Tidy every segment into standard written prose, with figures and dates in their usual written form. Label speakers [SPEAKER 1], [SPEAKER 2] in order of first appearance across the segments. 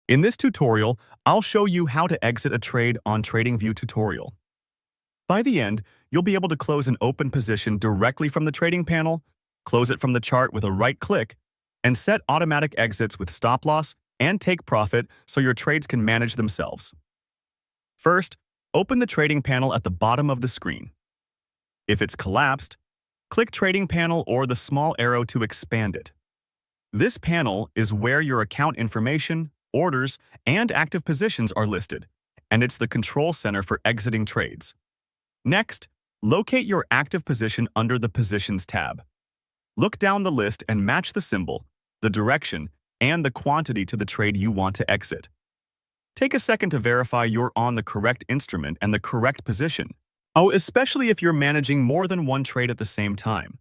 [SPEAKER 1] In this tutorial, I'll show you how to exit a trade on TradingView tutorial. By the end, you'll be able to close an open position directly from the trading panel, close it from the chart with a right click, and set automatic exits with stop loss and take profit so your trades can manage themselves. First, open the trading panel at the bottom of the screen. If it's collapsed, click Trading Panel or the small arrow to expand it. This panel is where your account information, orders, and active positions are listed, and it's the control center for exiting trades. Next, locate your active position under the Positions tab. Look down the list and match the symbol, the direction, and the quantity to the trade you want to exit. Take a second to verify you're on the correct instrument and the correct position. Especially if you're managing more than one trade at the same time.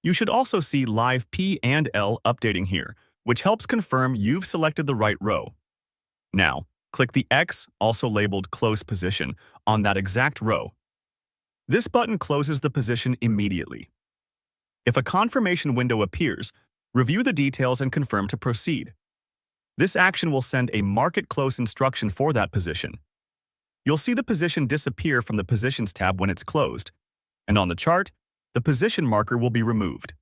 [SPEAKER 1] You should also see live P and L updating here, which helps confirm you've selected the right row. Now, click the X, also labeled Close Position, on that exact row. This button closes the position immediately. If a confirmation window appears, review the details and confirm to proceed. This action will send a Market Close instruction for that position. You'll see the position disappear from the Positions tab when it's closed, and on the chart, the position marker will be removed.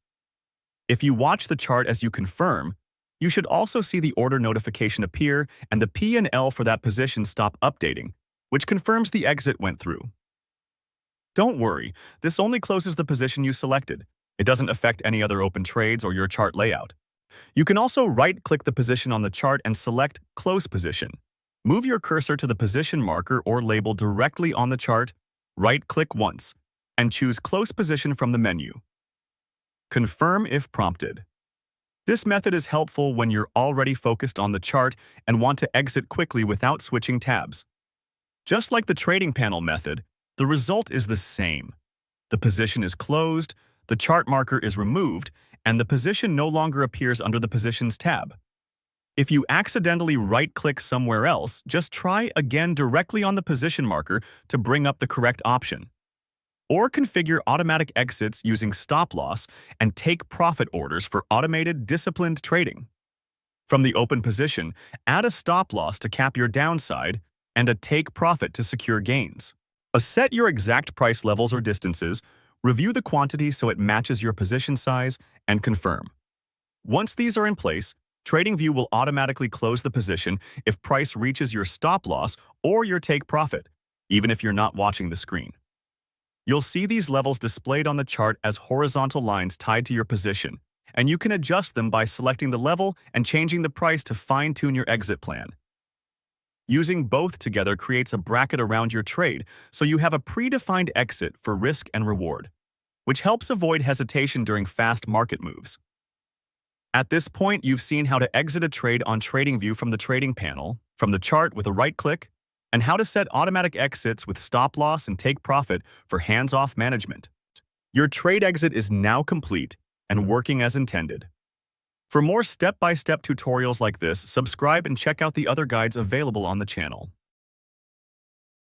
[SPEAKER 1] If you watch the chart as you confirm, you should also see the order notification appear and the P and L for that position stop updating, which confirms the exit went through. Don't worry, this only closes the position you selected. It doesn't affect any other open trades or your chart layout. You can also right-click the position on the chart and select Close Position. Move your cursor to the position marker or label directly on the chart, right-click once, and choose Close Position from the menu. Confirm if prompted. This method is helpful when you're already focused on the chart and want to exit quickly without switching tabs. Just like the trading panel method, the result is the same. The position is closed, the chart marker is removed, and the position no longer appears under the Positions tab. If you accidentally right-click somewhere else, just try again directly on the position marker to bring up the correct option. Or configure automatic exits using stop loss and take profit orders for automated, disciplined trading. From the open position, add a stop loss to cap your downside and a take profit to secure gains. Set your exact price levels or distances, review the quantity so it matches your position size, and confirm. Once these are in place, TradingView will automatically close the position if price reaches your stop loss or your take profit, even if you're not watching the screen. You'll see these levels displayed on the chart as horizontal lines tied to your position, and you can adjust them by selecting the level and changing the price to fine-tune your exit plan. Using both together creates a bracket around your trade, so you have a predefined exit for risk and reward, which helps avoid hesitation during fast market moves. At this point, you've seen how to exit a trade on TradingView from the trading panel, from the chart with a right click, and how to set automatic exits with stop loss and take profit for hands-off management. Your trade exit is now complete and working as intended. For more step-by-step tutorials like this, subscribe and check out the other guides available on the channel.